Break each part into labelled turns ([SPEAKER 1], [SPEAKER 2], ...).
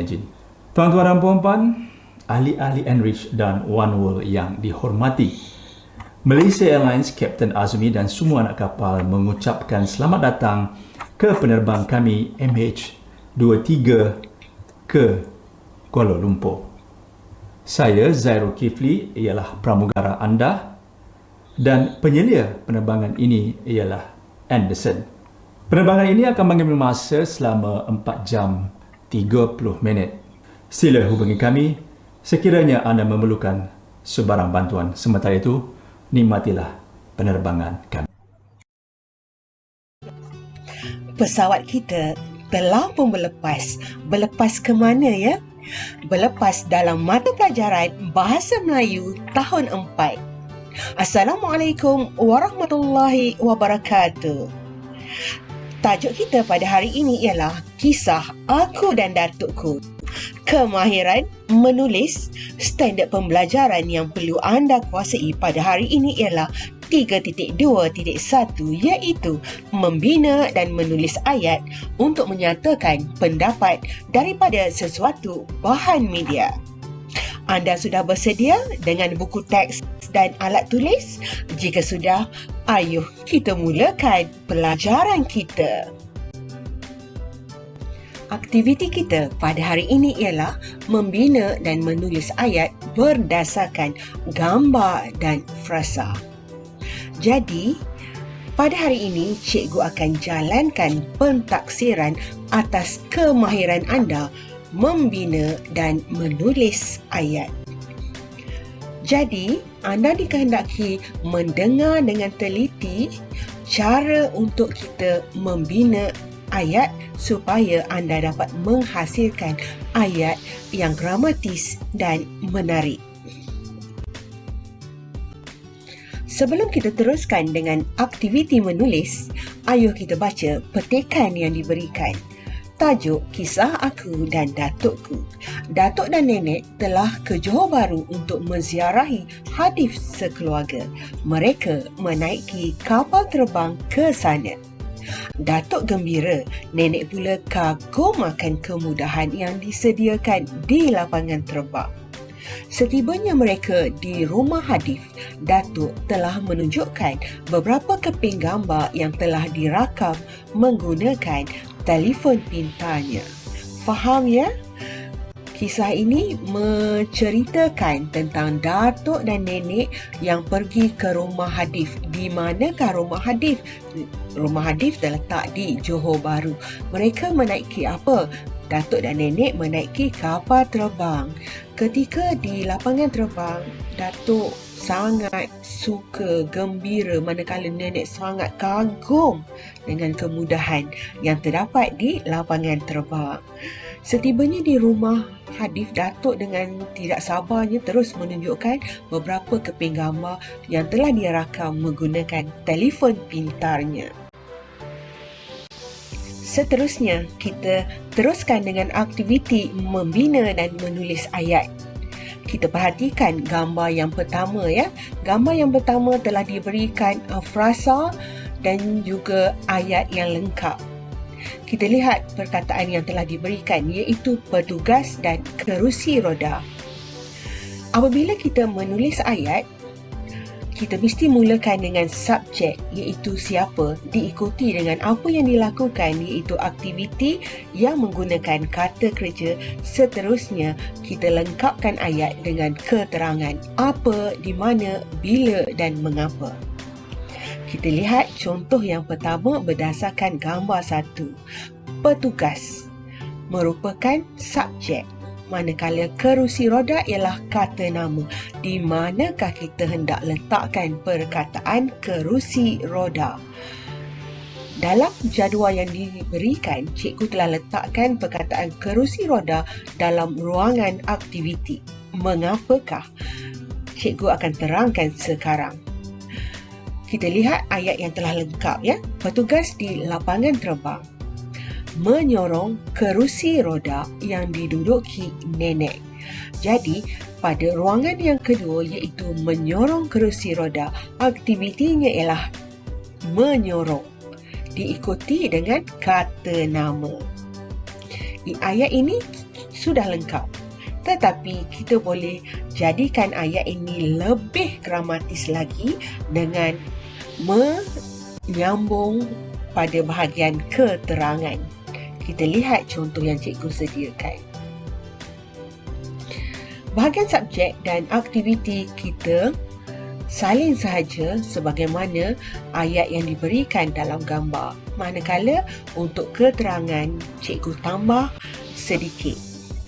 [SPEAKER 1] Imagine. Tuan-tuan dan puan-puan, ahli-ahli Enrich dan One World yang dihormati, Malaysia Airlines Kapten Azmi dan semua anak kapal mengucapkan selamat datang ke penerbang kami MH23 ke Kuala Lumpur. Saya Zairul Kifli ialah pramugara anda dan penyelia penerbangan ini ialah Anderson. Penerbangan ini akan mengambil masa selama 4 jam 30 minit. Sila hubungi kami sekiranya anda memerlukan sebarang bantuan. Sementara itu, nikmatilah penerbangan kami.
[SPEAKER 2] Pesawat kita telah pun berlepas. Berlepas ke mana ya? Berlepas dalam mata pelajaran Bahasa Melayu tahun 4. Assalamualaikum warahmatullahi wabarakatuh. Tajuk kita pada hari ini ialah Kisah Aku dan Datukku. Kemahiran menulis, standard pembelajaran yang perlu anda kuasai pada hari ini ialah 3.2.1 iaitu membina dan menulis ayat untuk menyatakan pendapat daripada sesuatu bahan media. Anda sudah bersedia dengan buku teks dan alat tulis? Jika sudah, ayuh kita mulakan pelajaran kita. Aktiviti kita pada hari ini ialah membina dan menulis ayat berdasarkan gambar dan frasa. Jadi, pada hari ini cikgu akan jalankan pentaksiran atas kemahiran anda membina dan menulis ayat. Jadi, anda dikehendaki mendengar dengan teliti cara untuk kita membina ayat supaya anda dapat menghasilkan ayat yang gramatis dan menarik. Sebelum kita teruskan dengan aktiviti menulis, ayuh kita baca petikan yang diberikan. Tajuk Kisah Aku dan Datukku. Datuk dan nenek telah ke Johor Bahru untuk menziarahi hadif sekeluarga. Mereka menaiki kapal terbang ke sana. Datuk gembira, nenek pula kagum akan kemudahan yang disediakan di lapangan terbang. Setibanya mereka di rumah hadif, Datuk telah menunjukkan beberapa keping gambar yang telah dirakam menggunakan telefon pintarnya. Faham ya? Kisah ini menceritakan tentang datuk dan nenek yang pergi ke rumah hadif. Di manakah rumah hadif? Rumah hadif terletak di Johor Bahru. Mereka menaiki apa? Datuk dan nenek menaiki kapal terbang. Ketika di lapangan terbang, Datuk sangat suka, gembira, manakala nenek sangat kagum dengan kemudahan yang terdapat di lapangan terbang. Setibanya di rumah hadif, Datuk dengan tidak sabarnya terus menunjukkan beberapa keping gambar yang telah dia rakam menggunakan telefon pintarnya. Seterusnya, kita teruskan dengan aktiviti membina dan menulis ayat. Kita perhatikan gambar yang pertama ya. Gambar yang pertama telah diberikan frasa dan juga ayat yang lengkap. Kita lihat perkataan yang telah diberikan iaitu petugas dan kerusi roda. Apabila kita menulis ayat, kita mesti mulakan dengan subjek iaitu siapa, diikuti dengan apa yang dilakukan iaitu aktiviti yang menggunakan kata kerja. Seterusnya, kita lengkapkan ayat dengan keterangan apa, di mana, bila dan mengapa. Kita lihat contoh yang pertama berdasarkan gambar 1. Petugas merupakan subjek, manakala kerusi roda ialah kata nama. Di manakah kita hendak letakkan perkataan kerusi roda? Dalam jadual yang diberikan, cikgu telah letakkan perkataan kerusi roda dalam ruangan aktiviti. Mengapakah? Cikgu akan terangkan sekarang. Kita lihat ayat yang telah lengkap ya. Petugas di lapangan terbang menyorong kerusi roda yang diduduki nenek. Jadi, pada ruangan yang kedua iaitu menyorong kerusi roda, aktivitinya ialah menyorong, diikuti dengan kata nama. Di ayat ini sudah lengkap. Tetapi kita boleh jadikan ayat ini lebih gramatis lagi dengan menyambung pada bahagian keterangan. Kita lihat contoh yang cikgu sediakan. Bahagian subjek dan aktiviti kita salin sahaja sebagaimana ayat yang diberikan dalam gambar. Manakala untuk keterangan, cikgu tambah sedikit.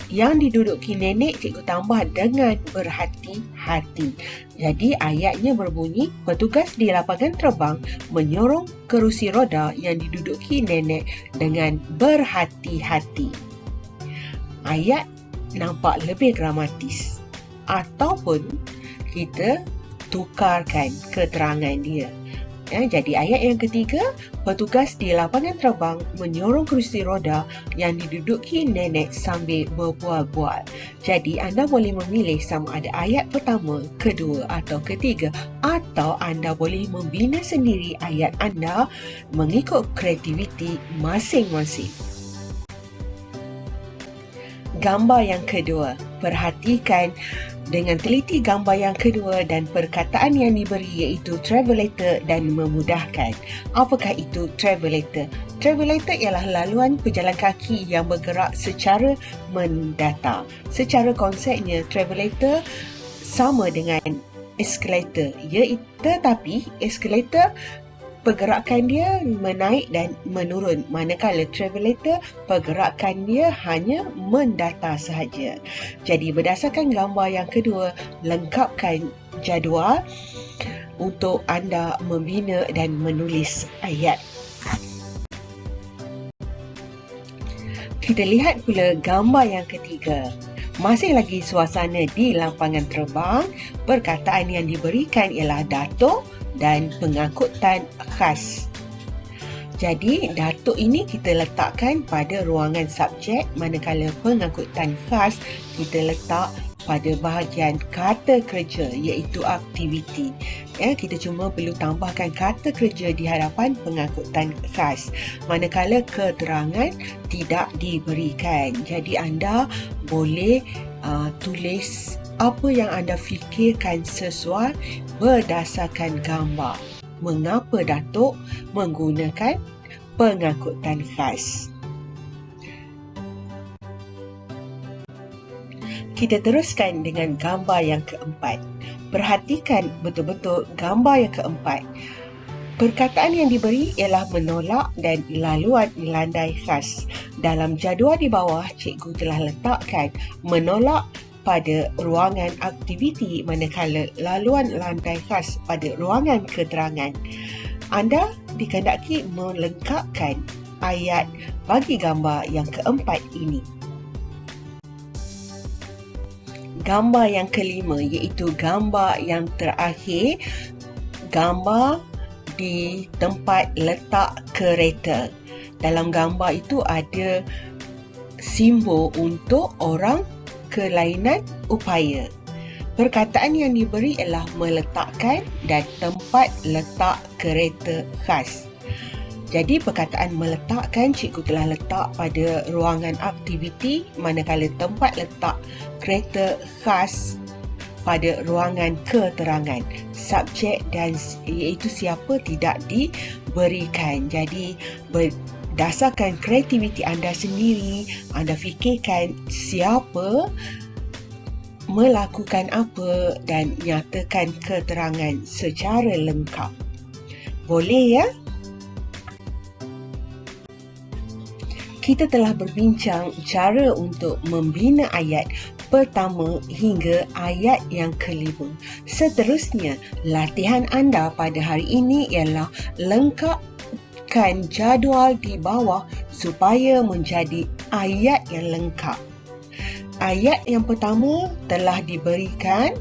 [SPEAKER 2] Yang diduduki nenek, cikgu tambah dengan berhati-hati. Jadi ayatnya berbunyi, petugas di lapangan terbang menyorong kerusi roda yang diduduki nenek dengan berhati-hati. Ayat nampak lebih gramatis. Ataupun kita tukarkan keterangan dia. Jadi ayat yang ketiga, petugas di lapangan terbang menyorong kerusi roda yang diduduki nenek sambil berbual-bual. Jadi anda boleh memilih sama ada ayat pertama, kedua atau ketiga, atau anda boleh membina sendiri ayat anda mengikut kreativiti masing-masing. Gambar yang kedua, perhatikan dengan teliti gambar yang kedua dan perkataan yang diberi iaitu travelator dan memudahkan. Apakah itu travelator? Travelator ialah laluan pejalan kaki yang bergerak secara mendatar. Secara konsepnya, travelator sama dengan eskalator. Tetapi eskalator pergerakan dia menaik dan menurun, manakala travelator pergerakan dia hanya mendatar sahaja. Jadi berdasarkan gambar yang kedua, lengkapkan jadual untuk anda membina dan menulis ayat. Kita lihat pula gambar yang ketiga. Masih lagi suasana di lapangan terbang, perkataan yang diberikan ialah datuk dan pengangkutan khas. Jadi, datuk ini kita letakkan pada ruangan subjek, manakala pengangkutan khas kita letak pada bahagian kata kerja iaitu aktiviti. Kita cuma perlu tambahkan kata kerja di hadapan pengangkutan khas. Manakala keterangan tidak diberikan. Jadi anda boleh tulis apa yang anda fikirkan sesuai berdasarkan gambar. Mengapa datuk menggunakan pengangkutan khas? Kita teruskan dengan gambar yang keempat. Perhatikan betul-betul gambar yang keempat. Perkataan yang diberi ialah menolak dan laluan landai khas. Dalam jadual di bawah, cikgu telah letakkan menolak pada ruangan aktiviti, manakala laluan landai khas pada ruangan keterangan. Anda dikehendaki melengkapkan ayat bagi gambar yang keempat ini. Gambar yang kelima iaitu gambar yang terakhir, gambar di tempat letak kereta. Dalam gambar itu ada simbol untuk orang kelainan upaya. Perkataan yang diberi ialah meletakkan dan tempat letak kereta khas. Jadi perkataan meletakkan cikgu telah letak pada ruangan aktiviti, manakala tempat letak kereta khas pada ruangan keterangan. Subjek dan iaitu siapa tidak diberikan. Jadi berdasarkan kreativiti anda sendiri, anda fikirkan siapa melakukan apa dan nyatakan keterangan secara lengkap. Boleh ya? Kita telah berbincang cara untuk membina ayat pertama hingga ayat yang kelima. Seterusnya, latihan anda pada hari ini ialah lengkapkan jadual di bawah supaya menjadi ayat yang lengkap. Ayat yang pertama telah diberikan,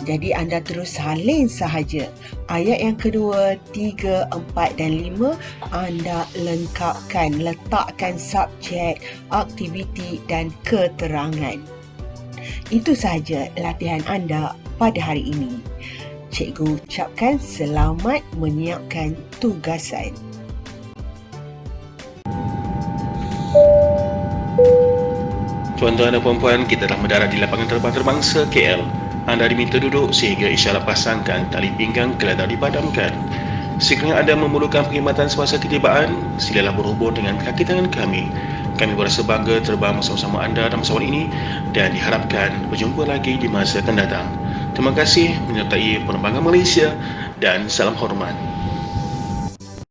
[SPEAKER 2] jadi anda terus salin sahaja. Ayat yang kedua, 3, 4 dan 5 anda lengkapkan, letakkan subjek, aktiviti dan keterangan. Itu sahaja latihan anda pada hari ini. Cikgu ucapkan selamat menyiapkan tugasan.
[SPEAKER 3] Tuan-tuan dan puan-puan, kita telah mendarat di lapangan terbang terbangsa KL. Anda diminta duduk sehingga isyarat pasangkan tali pinggang kelihatan dipadamkan. Sekiranya anda memerlukan perkhidmatan semasa ketibaan, silalah berhubung dengan kaki tangan kami. Kami berasa bangga terbang bersama-sama anda dalam pesawat ini dan diharapkan berjumpa lagi di masa akan datang. Terima kasih menyertai penerbangan Malaysia dan salam hormat.